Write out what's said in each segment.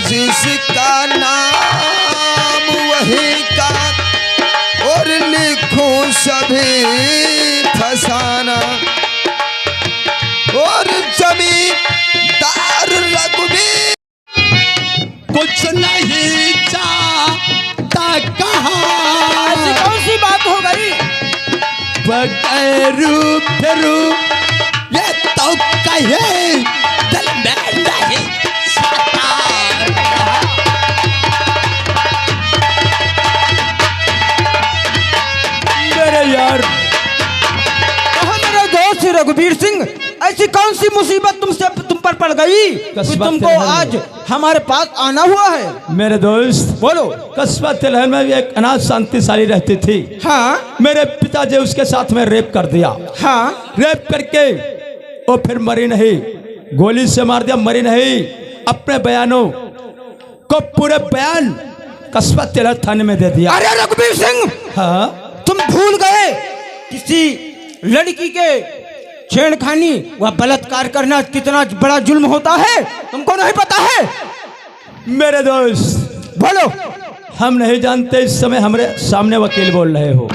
जिसका नाम वही का और लिखूं सभी फसाना और जमींदार रघुवीर कुछ नहीं चाहता कहा। ऐसी कौन सी बात हो गई? बगैर फिरू ये तो कहे दिल में नहीं सता। मेरे यार कहा मेरा दोस्त रघुवीर सिंह, ऐसी कौन सी मुसीबत तुम पर पड़ गई कि तुमको आज हमारे पास आना हुआ है? मेरे दोस्त बोलो। कस्बा तिलहन में भी एक अनाथ शांतिशाली रहती थी। हाँ मेरे पिताजी उसके साथ में रेप कर दिया। हाँ। रेप करके वो फिर मरी नहीं, गोली से मार दिया, मरी नहीं। अपने बयानों को पूरे बयान कस्बा तिलहन थाने में दे दिया। अरे रघुवीर सिंह, हाँ तुम भूल गए किसी लड़की के छेड़खानी व बलात्कार करना कितना बड़ा जुल्म होता है, तुमको नहीं पता है? मेरे दोस्त बोलो। हम नहीं जानते, इस समय हमारे सामने वकील बोल रहे हो।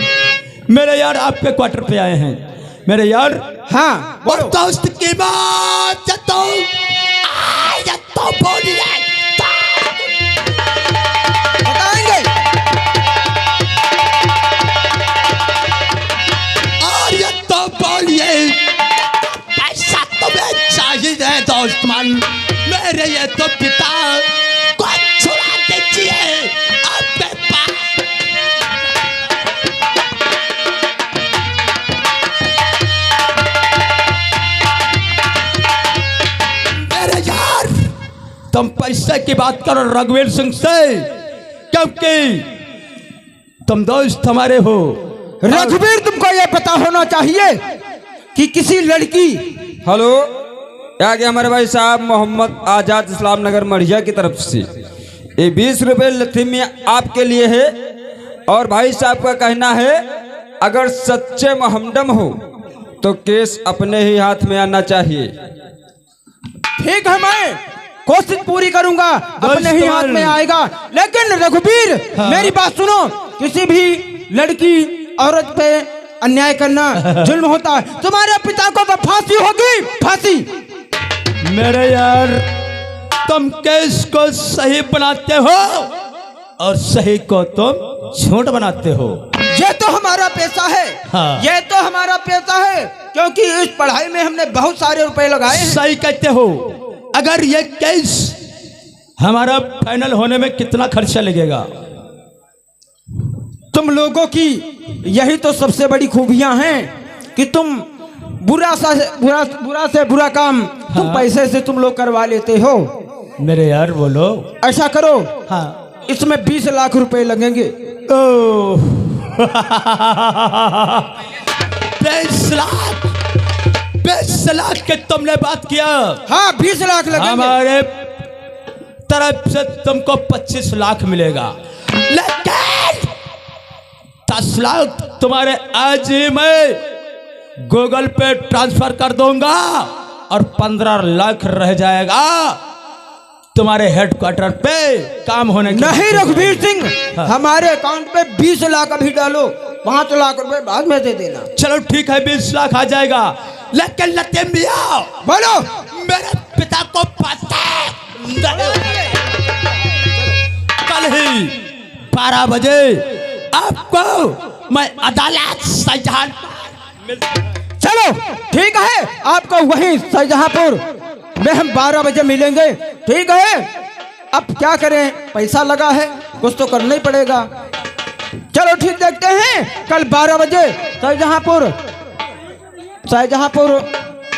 मेरे यार आपके क्वार्टर पे आए हैं। मेरे यार हाँ बोलो। दोस्त की बात तो बोलिए, बताएंगे। और ये तो बोलिए पैसा तुम्हें चाहिए दोस्त मन। मेरे ये तो पिता को छुड़ा दीजिए आपके पास। मेरे यार तुम पैसे की बात करो रघुवीर सिंह से, क्योंकि तुम दोस्त हमारे हो। रघुवीर, तुमको यह पता होना चाहिए कि किसी लड़की। हेलो, आगे हमारे भाई साहब मोहम्मद आजाद इस्लाम नगर मढ़िया की तरफ से ये 20 रुपये लथीम आपके लिए है। और भाई साहब का कहना है अगर सच्चे मोहम्मदम हो तो केस अपने ही हाथ में आना चाहिए। ठीक है, मैं कोशिश पूरी करूंगा, अपने ही हाथ में आएगा। लेकिन रघुवीर हाँ। मेरी बात सुनो, किसी भी लड़की औरत पे अन्याय करना जुल्म होता है। तुम्हारे पिता को तो फांसी होगी, फांसी। मेरे यार तुम केस को सही बनाते हो और सही को तुम झूठ बनाते हो। ये तो हमारा पैसा है। हाँ। ये तो हमारा पैसा है, क्योंकि इस पढ़ाई में हमने बहुत सारे रुपए लगाए हैं। सही कहते हो। अगर ये केस हमारा फाइनल होने में कितना खर्चा लगेगा? तुम लोगों की यही तो सबसे बड़ी खूबियां हैं कि तुम बुरा से बुरा काम तुम पैसे से तुम लोग करवा लेते हो। मेरे यार बोलो। ऐसा करो, हाँ इसमें 20 लाख रुपए लगेंगे। 20 लाख के तुमने बात किया? हाँ 20 लाख लगेंगे। हमारे तरफ से तुमको 25 लाख मिलेगा, लेकिन 10 लाख तुम्हारे आज ही मैं गूगल पे ट्रांसफर कर दूंगा और 15 लाख रह जाएगा तुम्हारे हेडक्वार्टर पे काम होने के। नहीं रघुवीर सिंह, हाँ। हमारे अकाउंट पे 20 लाख अभी डालो, 5 लाख रुपए बाद में दे देना। चलो ठीक है, 20 लाख आ जाएगा। लेकिन लतीम मिया बोलो। मेरे पिता को पता है कल ही 12 बजे आपको मैं अदालत शाहजहां। चलो ठीक है, आपको वहीं शाहजहांपुर में हम 12 बजे मिलेंगे। ठीक है, अब क्या करें, पैसा लगा है, कुछ तो करना ही पड़ेगा। चलो ठीक, देखते हैं कल 12 बजे शाहजहांपुर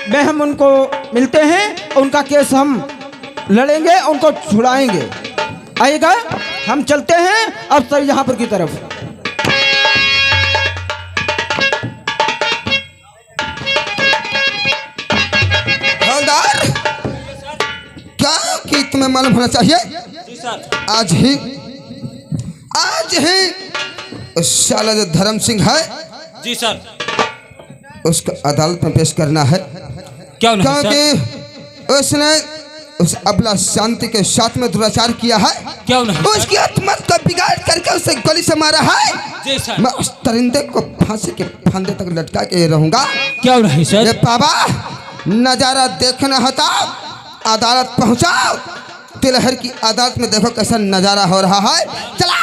में हम उनको मिलते हैं, उनका केस हम लड़ेंगे, उनको छुड़ाएंगे। आइएगा, हम चलते हैं अब शाहजहांपुर की तरफ। हवलदार, क्या कि तुम्हें मालूम होना चाहिए आज ही उस साला जो धर्म सिंह है जी सर, उसको अदालत में पेश करना है। क्या क्योंकि उसने उस अबला शांति के साथ में दुराचार किया है, क्यों नहीं सर? उसकी आत्मा को बिगाड़ करके उसे गोली से मारा है। जी सर। मैं उस परिंदे को फांसी के फंदे तक लटका के रहूंगा। क्यों नहीं ये सर? बाबा नजारा देखना होता, अदालत पहुंचाओ। तिलहर की अदालत में देखो कैसा नजारा हो रहा है। चला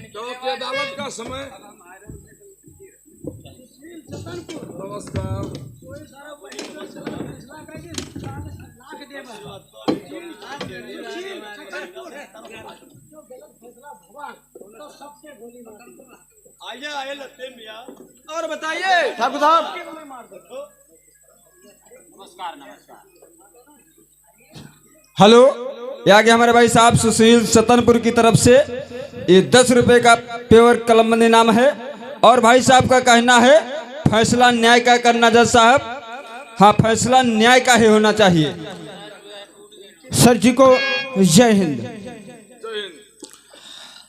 चौकी अदालत का समय। नमस्कार। आइए लगते मियां। और बताइए ठाकुर साहब। हेलो, ये आगे हमारे भाई साहब सुशील सतनपुर की तरफ से ये 10 रुपए का पेवर कलमबंद इनाम है। और भाई साहब का कहना है फैसला न्याय का करना जज साहब। हाँ, फैसला न्याय का ही होना चाहिए। सर जी को जय हिंद।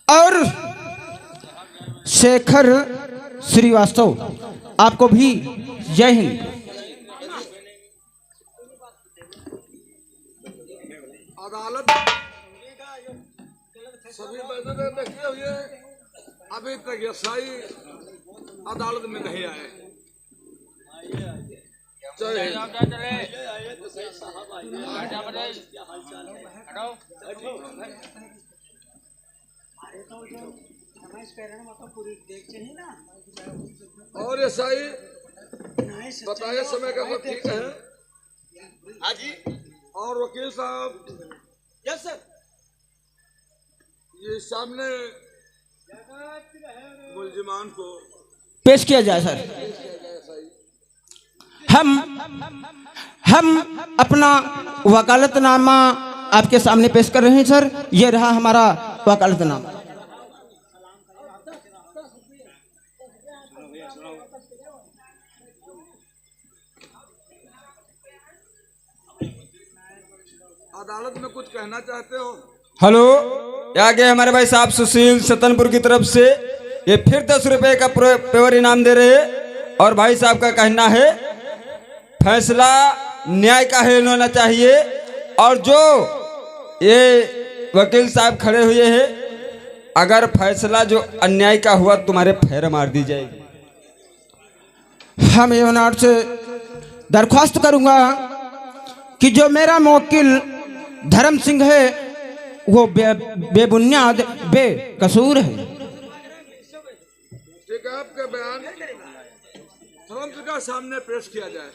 और शेखर श्रीवास्तव आपको भी जय हिंद। अदालत सभी बैठे देखते हुए अभी तक यसाई अदालत में नहीं आए। जय हिंद। और यसाई बताइए समय का वक्त ठीक है? हाँ जी। और वकील साहब। Yes sir. ये सामने मुलजिमान को पेश किया जाए सर। हम अपना वकालतनामा आपके सामने पेश कर रहे हैं सर। ये रहा हमारा वकालतनामा। अदालत में कुछ कहना चाहते हो? हेलो, ये आगे हमारे भाई साहब सुशील सतनपुर की तरफ से ये फिर 10 रुपए का पेवर इनाम दे रहे हैं। और भाई साहब का कहना है फैसला न्याय का ही होना चाहिए। और जो ये वकील साहब खड़े हुए हैं, अगर फैसला जो अन्याय का हुआ तुम्हारे पैर मार दी जाएगी। हम एवनार से दरख्वास्त करूंगा कि जो मेरा मुवक्किल धर्म सिंह है वो बेबुनियाद बेकसूर है। ठीक है, आपके बयान तुरंत का सामने पेश किया जाए।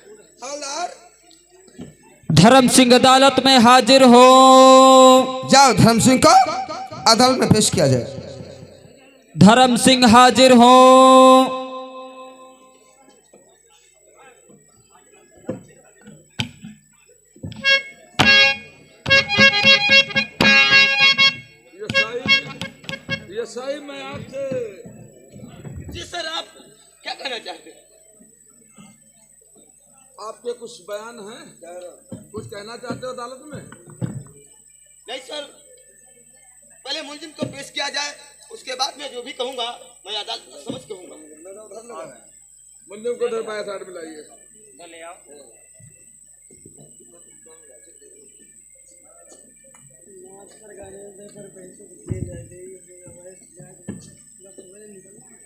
धर्म सिंह अदालत में हाजिर हो। जाओ, धर्म सिंह को अदालत में पेश किया जाए। धर्म सिंह हाजिर हो। यसाई मैं आपसे। जी सर, आप क्या कहना चाहते हैं? आपके कुछ बयान हैं? कुछ कहना चाहते हो अदालत में? नहीं सर, पहले मुलजिम को पेश किया जाए, उसके बाद मैं जो भी कहूंगा मैं अदालत में समझ कहूंगा। मुलजिम को उधर बाएं साइड में लाइए।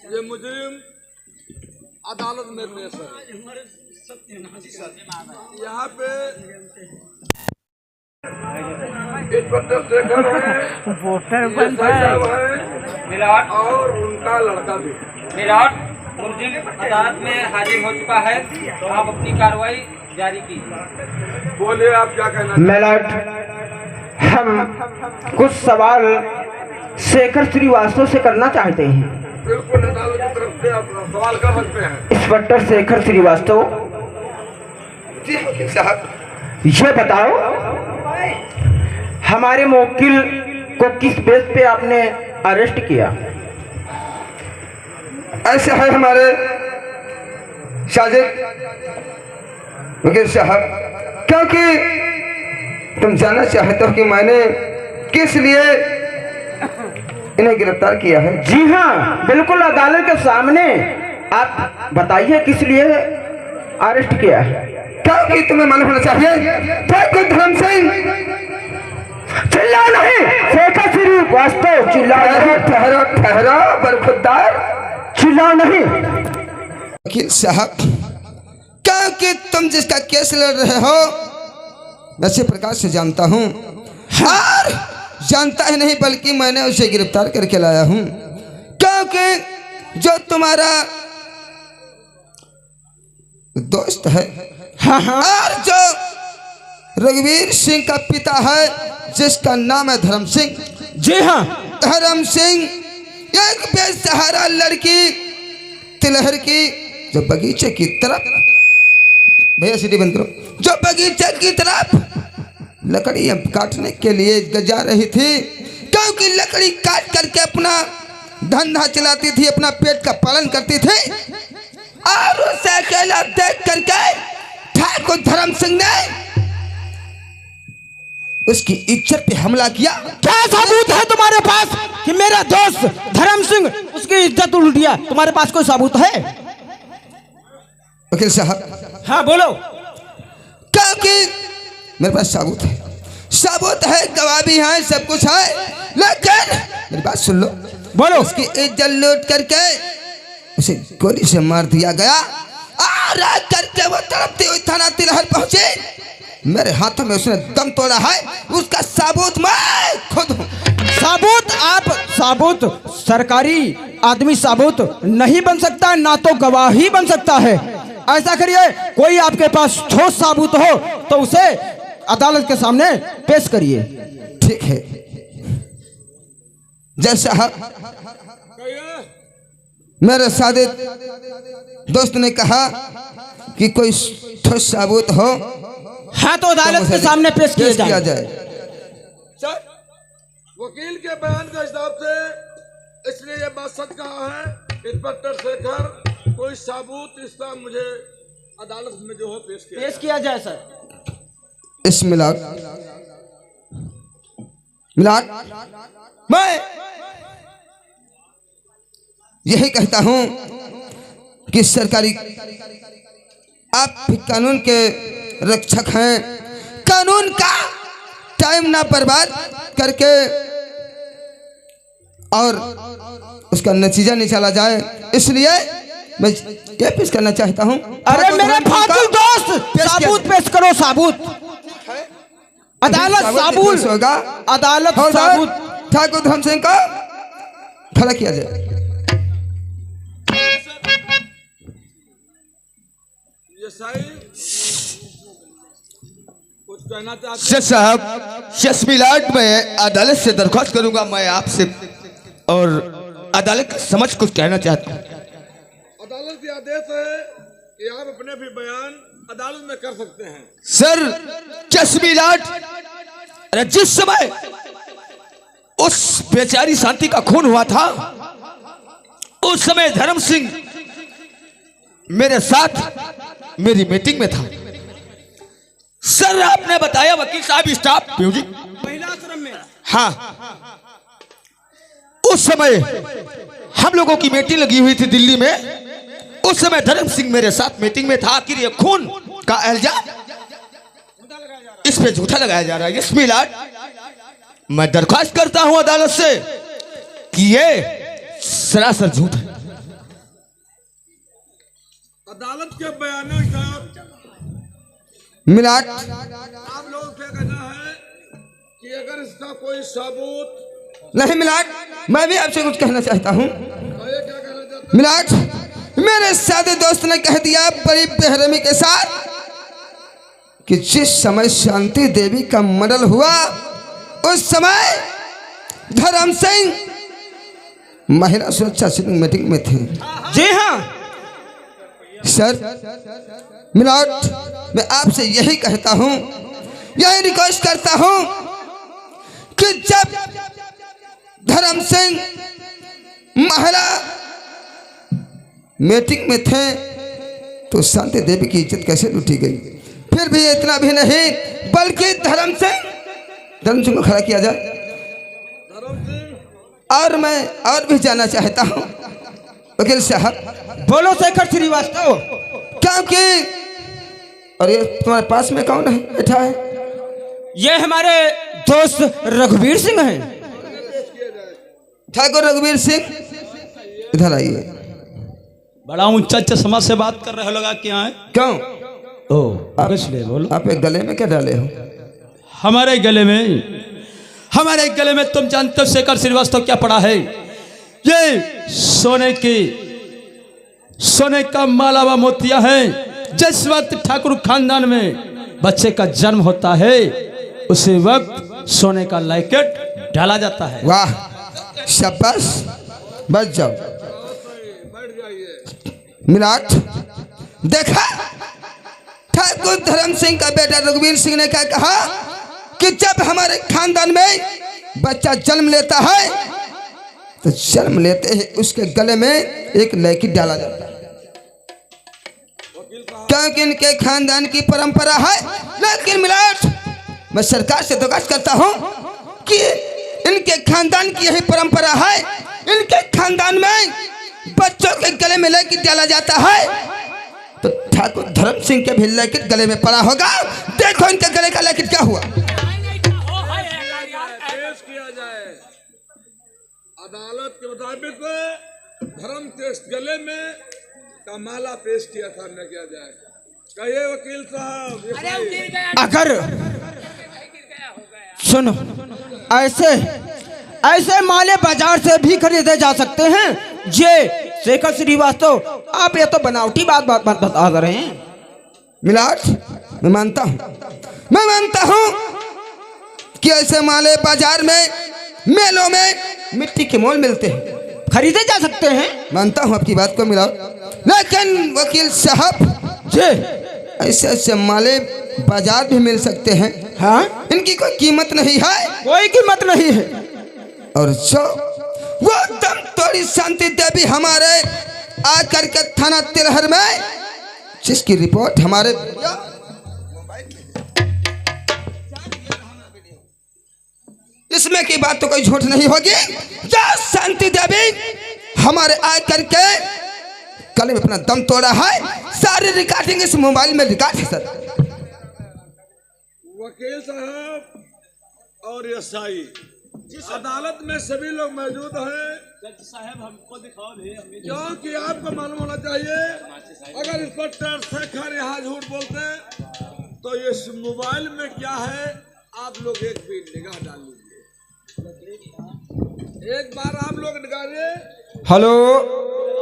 ये मुजरिम अदालत में पेश है। यहाँ पे इंस्पेक्टर शेखर है और उनका लड़का भी। विराट मुलजिम अदालत में हाजिर हो चुका है, तो आप अपनी कार्रवाई जारी कीजिए। बोलिए, आप क्या कहना? मेलट, हम कुछ सवाल शेखर श्रीवास्तव से करना चाहते हैं। बिल्कुल, अदालत की तरफ से आप सवाल कर सकते हैं। इंस्पेक्टर शेखर श्रीवास्तव, जी वकील साहब। ये बताओ, हमारे मुवक्किल को किस बेस पे आपने अरेस्ट किया? ऐसे है हमारे साजिद वकील साहब, क्योंकि तुम जानना चाहते हो कि मैंने किस लिए इन्हें गिरफ्तार किया है। जी हाँ, बिल्कुल अदालत के सामने आप बताइए किस लिए अरेस्ट किया है। क्योंकि तुम्हें मालूम होना चाहिए ठाकुर धर्म सिंह। चिल्ला नहीं, शेखर श्री वास्तव चिल्ला नहीं। ठहरो ठहरो बरखुरदार, चिल्ला नहीं। वकील साहब, क्योंकि तुम जिसका केस लड़ रहे हो मैं अच्छे प्रकार से जानता हूँ, और जानता ही नहीं बल्कि मैंने उसे गिरफ्तार करके लाया हूँ, क्योंकि जो तुम्हारा दोस्त है, हाँ हाँ, और जो रघुवीर सिंह का पिता है जिसका नाम है धर्म सिंह। जी हाँ, धर्म सिंह एक बेसहारा लड़की तिलहर की जो बगीचे की तरफ, भैया सीढ़ी बंद करो, जो बगीचे की तरफ लकड़ी काटने के लिए जा रही थी, क्योंकि लकड़ी काट करके अपना धंधा चलाती थी, अपना पेट का पालन करती थी, और उसे अकेला देख करके ठाकुर धर्म सिंह ने उसकी इज्जत पे हमला किया। क्या सबूत है तुम्हारे पास कि मेरा दोस्त धर्म सिंह उसकी इज्जत उड़ दिया? तुम्हारे पास कोई सबूत है? वकील साहब, हाँ बोलो। क्योंकि मेरे पास सबूत है, सबूत है, गवाह भी है, सब कुछ है, लेकिन मेरी बात सुन लो। बोलो। उसकी इज्जत लूट करके उसे गोली से मार दिया गया, और करके वो तड़पती हुई थाना तिलहर पहुंचे। मेरे हाथों में उसने दम तोड़ा है, उसका सबूत मैं खुद हूँ। सबूत? आप सबूत सरकारी आदमी सबूत नहीं बन सकता, ना तो गवाही बन सकता है। ऐसा करिए, कोई आपके पास ठोस सबूत हो तो उसे अदालत के सामने पेश करिए। ठीक है, जैसा मेरे सादिक दोस्त ने कहा कि कोई ठोस सबूत हो, हाँ तो अदालत के सामने पेश किया जाए। सर, वकील के बयान के हिसाब से इसने ये बात सच कहा है, इंस्पेक्टर शेखर, कोई सबूत इसका मुझे अदालत में जो है पेश किया जाए सर। इस मिलाद मैं यही कहता हूं कि सरकारी, आप भी कानून के रक्षक हैं, कानून का टाइम ना बर्बाद करके और उसका नतीजा निकाला जाए, इसलिए मैं ये पेश करना चाहता हूं। अरे मेरे फाजिल दोस्त, सबूत पेश करो, सबूत। अदालत सबूत होगा, अदालत सबूत। ठाकुर धर्म सिंह को खड़ा किया जाए। कुछ कहना चाहते जज साहब, यस मिलाट में अदालत से दरख्वास्त करूंगा, मैं आपसे और अदालत की समझ कुछ कहना चाहता हूँ। अदालत के आदेश है कि आप अपने भी बयान अदालत में कर सकते हैं। सर, जस मिलाट, अरे जिस समय उस बेचारी शांति का खून हुआ था, उस समय धर्म सिंह मेरे साथ मेरी मीटिंग में था। सर, आपने बताया वकील साहब स्टाफ म्यूजिक महिला आश्रम में, हाँ, उस समय हम लोगों की मीटिंग लगी हुई थी दिल्ली में। उस समय धर्म सिंह मेरे साथ मीटिंग में था। आखिर ये खून का इल्जाम इस पे झूठा लगाया जा रहा है। यस मिलाट, मैं दरख्वास्त करता हूं अदालत से कि ये सरासर झूठ है। अदालत के बयानों का मिलाट, आप लोगों का कहना है कि अगर इसका कोई सबूत नहीं मिलाट, मैं भी आपसे कुछ कहना चाहता हूँ। तो ये क्या कहना चाहते हैं? मिलाट, मेरे सादे दोस्त ने कह दिया बड़ी बेरहमी के साथ कि जिस समय शांति देवी का मर्डर हुआ, उस समय धर्म सिंह महिला सुरक्षा मीटिंग में थे। जी हाँ सर, मिलाट, मैं आपसे यही कहता हूं यही रिक्वेस्ट करता हूं कि जब धर्म सिंह महिला मीटिंग में थे तो शांति देवी की इज्जत कैसे लूटी गई। फिर भी इतना भी नहीं, बल्कि धर्म सिंह को खड़ा किया जाए। और मैं और भी जानना चाहता हूं वकील साहब। बोलो शेखर श्रीवास्तव। क्योंकि और ये तुम्हारे पास में कौन है बैठा है? ये हमारे दोस्त रघुवीर सिंह हैं। ठाकुर रघुवीर सिंह, इधर आइए। बड़ा ऊंचा ऊंचा समाज से बात कर रहे हो, लगा क्या है? क्यों? ओ इसलिए बोलो। आप एक गले में क्या डाले हो? हमारे गले में तुम जानते हो शेखर श्रीवास्तव क्या पड़ा है? ये सोने का माला व मोतिया है। जिस वक्त ठाकुर खानदान में बच्चे का जन्म होता है उसी वक्त सोने का लॉकेट डाला जाता है। वाह, शाबाश, बच जाओ। मिलाट देखा, ठाकुर धर्म सिंह का बेटा रघुवीर सिंह ने क्या कहा कि जब हमारे खानदान में बच्चा जन्म लेता है तो जन्म लेते ही उसके गले में एक लॉकेट डाला जाता है, क्योंकि इनके खानदान की परंपरा है। लेकिन मिलाट, मैं सरकार से दरखास्त करता हूं कि इनके खानदान की यही परंपरा है। इनके खानदान में बच्चों के गले में लॉकेट डाला जाता है, तो ठाकुर धर्म सिंह के भी लॉकेट गले में पड़ा होगा। देखो इनके गले का लॉकेट क्या हुआ। पेश किया जाए अदालत के मुताबिक धर्म के गले में का माला पेश किया था, न किया जाए। कहिए वकील साहब। अगर सुनो, ऐसे माले बाजार से भी खरीदे जा सकते हैं। ये शेखर श्रीवास्तव, आप ये तो बनावटी बात बता रहे हैं। मिलाट, मैं मानता हूं कि ऐसे माले बाजार में, मेलों में मिट्टी के मोल मिलते हैं, खरीदे जा सकते हैं। मानता हूं आपकी बात को मिलाट। लेकिन वकील साहब जी, ऐसे माले बाजार भी मिल सकते हैं। हाँ, इनकी कोई कीमत नहीं है, कोई कीमत नहीं है। और जो वो दम तोड़ी शांति देवी हमारे आकर के थाना तिलहर में, जिसकी रिपोर्ट हमारे इसमें की बात तो कोई झूठ नहीं होगी। जो शांति देवी हमारे आकर के गले में अपना दम तोड़ा है, सारी रिकॉर्डिंग इस मोबाइल में रिकॉर्ड है सर। वकील साहब और एसआई, अदालत में सभी लोग मौजूद हैं। जज साहब हमको दिखाओ भी, क्योंकि आपको मालूम होना चाहिए, अगर इंस्पेक्टर शेखर यहाँ झूठ बोलते तो ये मोबाइल में क्या है आप लोग एक भी निगाह डाल लीजिए। एक बार आप लोग निकालिए। हेलो,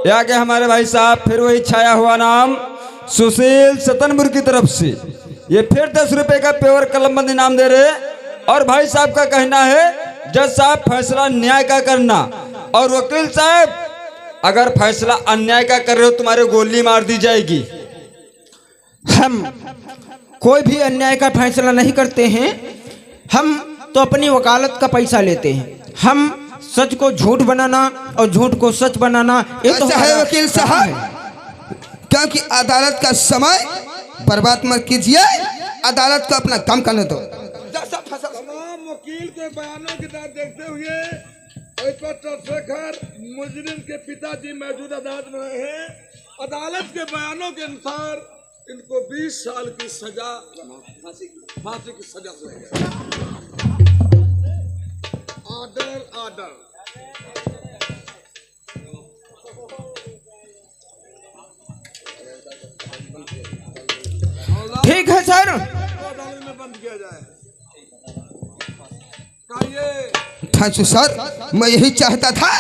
या के हमारे भाई साहब फिर वही छाया हुआ नाम सुशील सतनपुर की तरफ से ये फिर 10 रुपए का पेवर कलमबंद इनाम दे रहे। और भाई साहब का कहना है जज साहब फैसला न्याय का करना, और वकील साहब अगर फैसला अन्याय का कर रहे हो तुम्हारे गोली मार दी जाएगी। हम कोई भी अन्याय का फैसला नहीं करते हैं। हम तो अपनी वकालत का पैसा लेते हैं। हम सच को झूठ बनाना और झूठ को सच बनाना, ये तो ऐसा है वकील साहब, क्योंकि अदालत का समय बर्बाद मत कीजिए, अदालत को अपना काम करने दो। तमाम वकील के बयानों की तरफ देखते हुए इंस्पेक्टर शेखर मुजरिम के पिताजी मौजूद अदालत में रहे हैं। अदालत के बयानों के अनुसार इनको 20 साल की सजा, फांसी की सजा सुनाई। ऑर्डर। ठीक है सर, अदालत में बंद किया जाए। थैंक यू सर, मैं यही चाहता था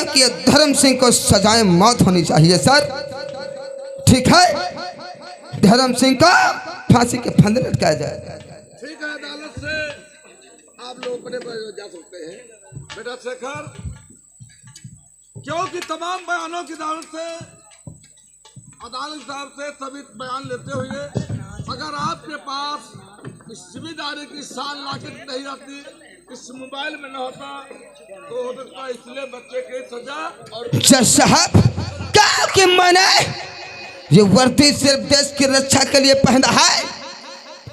कि धर्म सिंह को सजाए मौत होनी चाहिए सर। ठीक है, धर्म सिंह को फांसी के फंदे लटकाया जाए। ठीक है, अदालत से आप लोग बड़े जा सकते हैं। बेटा शेखर, क्योंकि तमाम बयानों की अदालत साहब से सभी बयान लेते हुए अगर आपके पास इस जिम्मेदारी की शान लायक नहीं रहती, इस मोबाइल में न होता तो हो सकता इसलिए बच्चे की सजा। और जज साहब क्या कि मैंने ये वर्दी सिर्फ देश की रक्षा के लिए पहना है,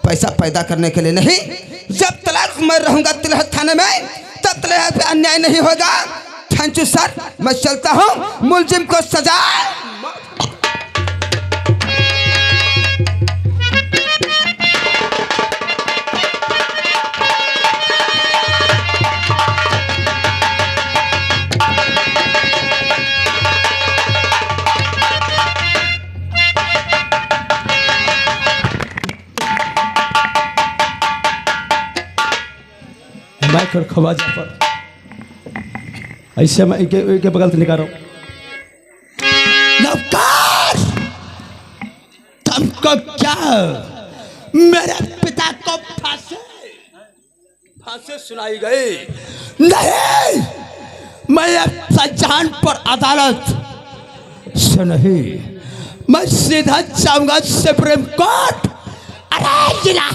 पैसा पैदा करने के लिए नहीं। जब तक मैं रहूंगा तिलहट थाने में तब तक पे अन्याय नहीं होगा। थैंक यू सर, मैं चलता हूँ। मुलजिम को सजा। माइक और खवाजा पर ऐसे मैं एक बगल से निकाल रहा हूं। नौकर, तुमको क्या मेरे पिता को फांसी सुनाई गई? नहीं, मैं शाहजहांपुर अदालत से नहीं, मैं सीधा जाऊंगा सुप्रीम कोर्ट। अरे जिला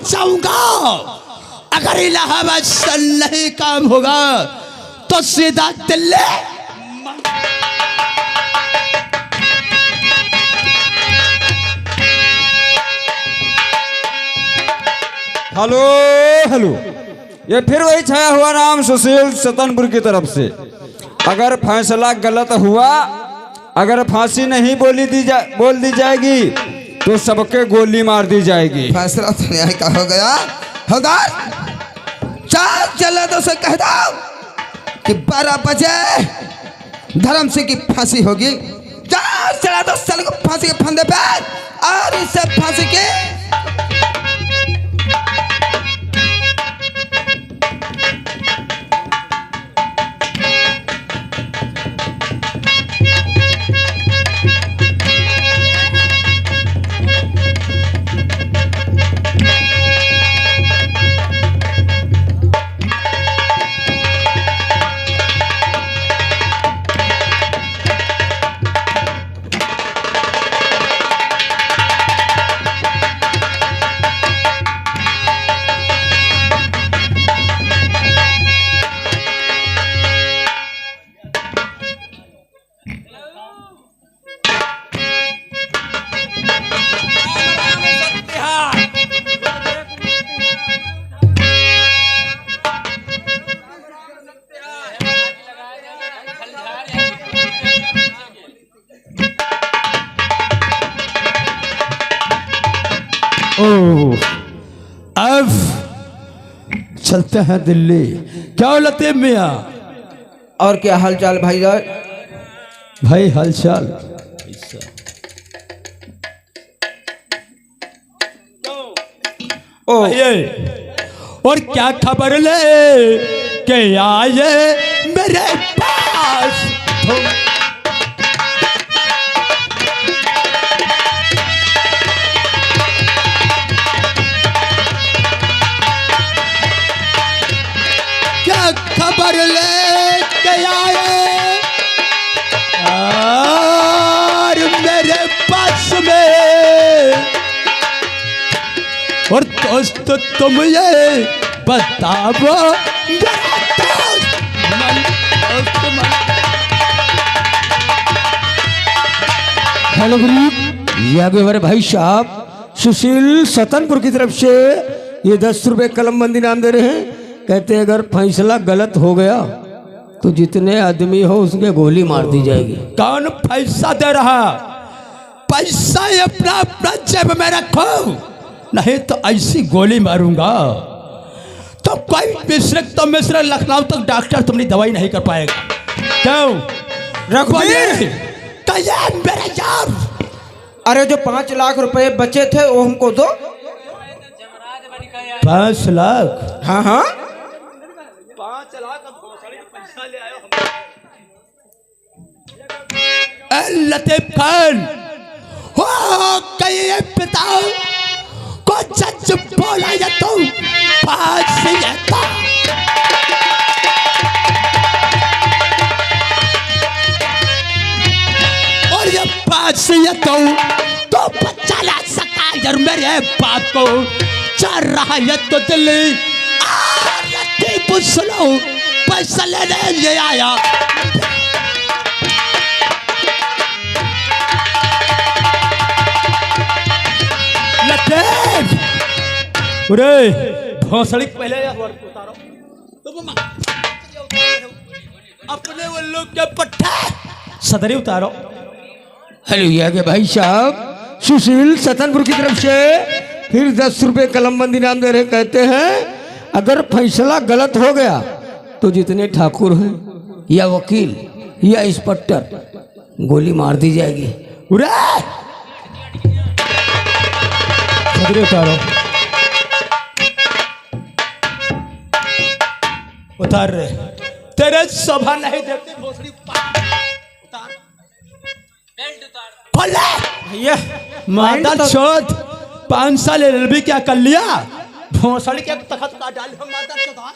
जाऊंगा। अगर इलाहाबाद से नहीं काम होगा तो सीधा दिल्ली। हेलो हेलो, ये फिर वही छाया हुआ नाम सुशील सतनपुर की तरफ से। अगर फैसला गलत हुआ, अगर फांसी नहीं बोल दी जाएगी तो सबके गोली मार दी जाएगी। फैसला तो न्याय का हो गया। हवलदार, चार जल्लादों से कह दो कि 12 बजे धर्म सिंह की फांसी होगी। चार चला दो साल को फांसी के फंदे पे और इसे फांसी के अब चलते हैं दिल्ली। क्या लतीफ मियाँ? और क्या हालचाल भाई जान? भाई हालचाल ओ और क्या खबर ले के आए मेरे पास तुम? क्या खबर ले के आए और मेरे पास में? और दोस्त तुम ये बताओ हेलो ग्रुप, ये भी हमारे भाई साहब सुशील सतनपुर की तरफ से ये 10 रुपए कलम बंदी नाम दे रहे हैं। कहते हैं अगर फैसला गलत हो गया तो जितने आदमी हो उसके गोली मार दी जाएगी। कौन पैसा दे रहा? पैसा अपना अपना जेब में रखो, नहीं तो ऐसी गोली मारूंगा तो कोई मिश्र लखनऊ तक डॉक्टर तुम्हारी दवाई नहीं कर पाएगा। क्यों रघुवीर, मेरे यार, अरे जो 5 लाख रुपए बचे थे वो हमको दो। 5 लाख? हाँ हाँ, 5 लाख पैसा ले आयो। लतीफ खान हो कहीं पिता को सच बोला या तो फांसी लेता। और ये फांसी लेता तो जरूर मेरे बाप को चल रहा है तो दिल्ली पूछ लो पैसा लेने ये आया। अरे भोसड़ी पहले उतारो तो अपने वो लोग के पट्टा सदरी उतारो। हेलो ये के भाई साहब सुशील सतनपुर की तरफ से फिर 10 रुपए कलमबंदी नाम दे रहे, कहते हैं अगर फैसला गलत हो गया तो जितने ठाकुर हैं या वकील या इंस्पेक्टर गोली मार दी जाएगी। उरे सदरी उतारो, उतार रहे तेरे सभा नहीं देखती भोसड़ी उतार खोले भैया माता चौथ 5 साल एलएलबी क्या कर लिया भोसड़ी के तखत का डाल हम माता चौथा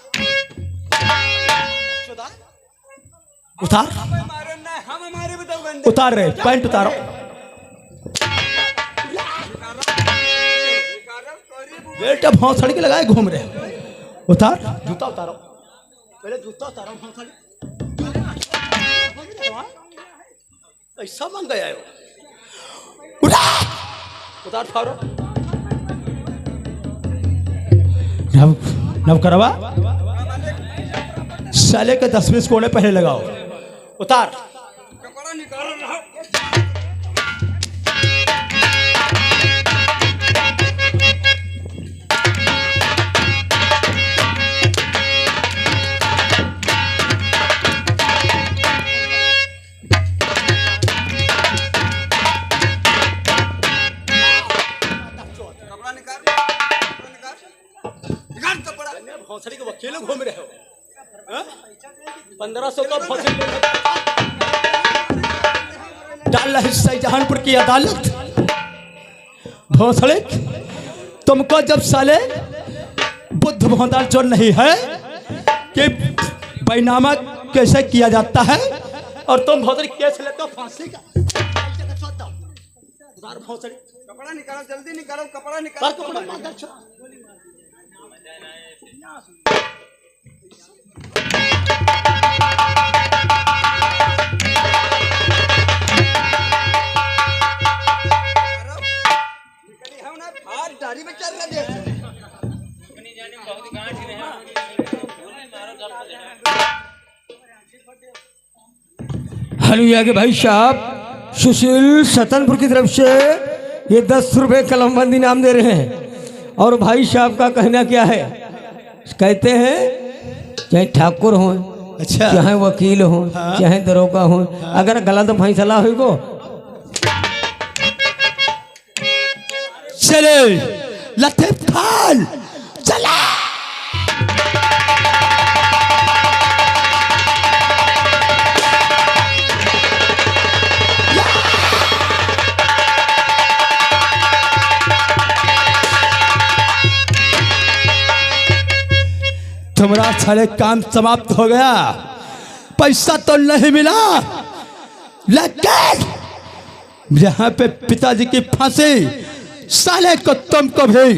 उतार उतार रहे पैंट उतारो। बेटा भोसड़ी के लगाए घूम रहे उतार जूता उतारो पहले जूता उतारो भोसड़ी ऐसा मांग गया हो उतार फारो नव करवा साले के 10-20 कोड़े पहले लगाओ उतार भौसड़ी के वकील घूम रहे हो 1500 का भौसड़ी डाल हिस्सा जहानपुर की अदालत। भौसड़ी तुमको जब साले बुद्ध भोंदाल जो नहीं है कि बैनामा कैसे किया जाता है और तुम भौसड़ी केस लेते हो फांसी का भौसड़ी कपड़ा निकालो जल्दी निकालो कपड़ा निकालो। हेलो के भाई साहब सुशील सतनपुर की तरफ से ये 10 रुपए कलमबंदी नाम दे रहे हैं और भाई साहब का कहना क्या है, कहते हैं चाहे ठाकुर हो अच्छा चाहे वकील हो चाहे दरोगा हो अगर गलत फैसला होगा चले लतीफ खान चला तुम्हारा सारे काम समाप्त हो गया, पैसा तो नहीं मिला लेकिन यहाँ पे पिताजी की फांसी साले को तुमको भी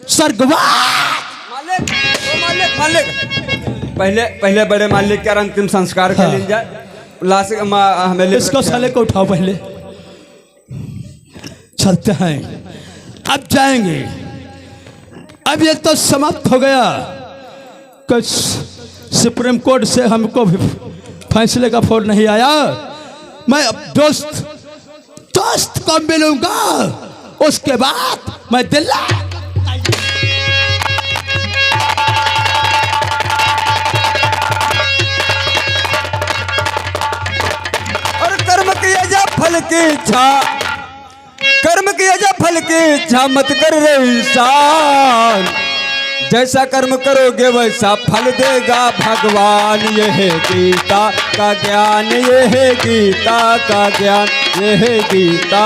स्वर्गवास। पहले पहले बड़े मालिक का अंतिम संस्कार कर लीजिए जाए। लाश हमें इसको साले को उठाओ, पहले चलते हैं, अब जाएंगे। अब ये तो समाप्त हो गया, कुछ सुप्रीम कोर्ट से हमको भी फैसले का फोन नहीं आया। मैं अब दोस्त को मिलूंगा, उसके बाद मैं दिल्ली। और कर्म किया जा फल की इच्छा, कर्म किया जा फल की इच्छा मत कर रे इंसान, जैसा कर्म करोगे वैसा फल देगा भगवान। ये है गीता का ज्ञान, ये है गीता का ज्ञान, ये है गीता।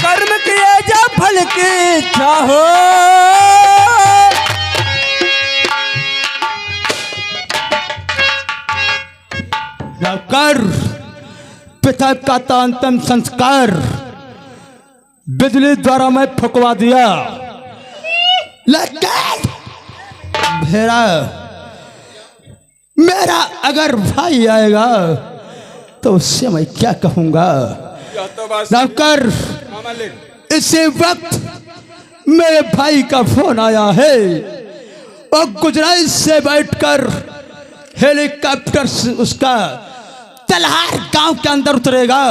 कर्म किया जा फल की इच्छा हो, तथा का अंतिम संस्कार बिजली द्वारा मैं फुकवा दिया, लेकिन मेरा अगर भाई आएगा तो उससे मैं क्या कहूंगा? नौकर, इसी वक्त मेरे भाई का फोन आया है और गुजरात से बैठकर हेलीकॉप्टर से उसका तलहार गांव के अंदर उतरेगा।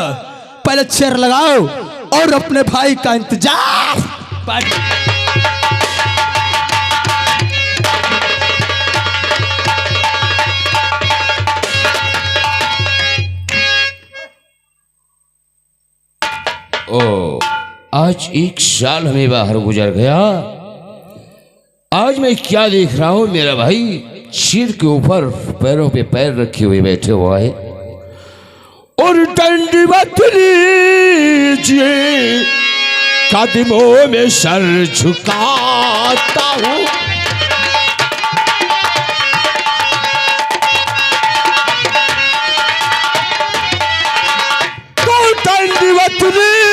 पहले चेयर लगाओ और अपने भाई का इंतजार। ओ, आज 1 साल हमें बाहर गुजर गया। आज मैं क्या देख रहा हूं, मेरा भाई सिर के ऊपर पैरों पे पैर रखे हुए बैठे हुआ है और दंडवत लीजिए, कदमों में सर झुकाता हूं। तो दंडवत लीजिए,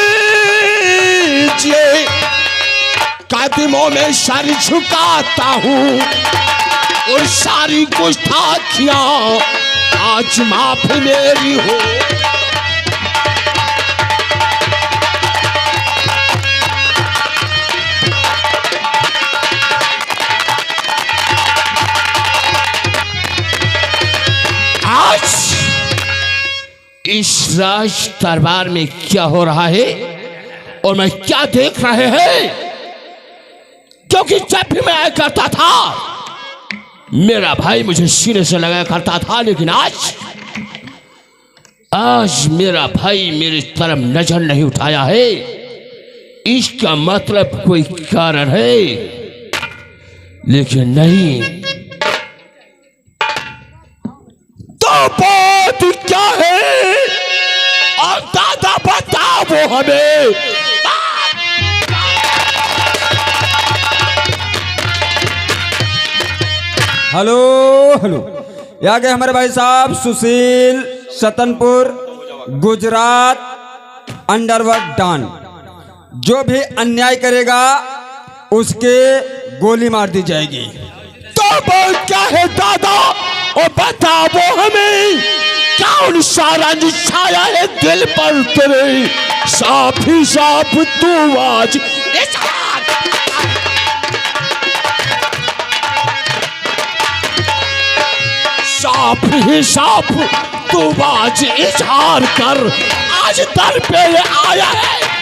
कदमों में सर झुकाता हूं और सारी गुस्ताखियां आज माफ मेरी हो। आज इस राज दरबार में क्या हो रहा है और मैं क्या देख रहे हैं, क्योंकि जब भी मैं आया करता था मेरा भाई मुझे सीने से लगाया करता था, लेकिन आज मेरा भाई मेरी तरफ नजर नहीं उठाया है। इसका मतलब कोई कारण है, लेकिन नहीं। तो बात क्या है और दादा बताओ हमें। हेलो हेलो, यहाँ के हमारे भाई साहब सुशील, सतनपुर, गुजरात, अंडरवर्ल्ड डॉन। जो भी अन्याय करेगा उसके गोली मार दी जाएगी। तो बात क्या है दादा और बताओ हमें, कौन सारा छाया है दिल पर तेरे, साफ ही साफ तू आज साफ ही साफ तू आज इजहार कर, आज दर पे आया है।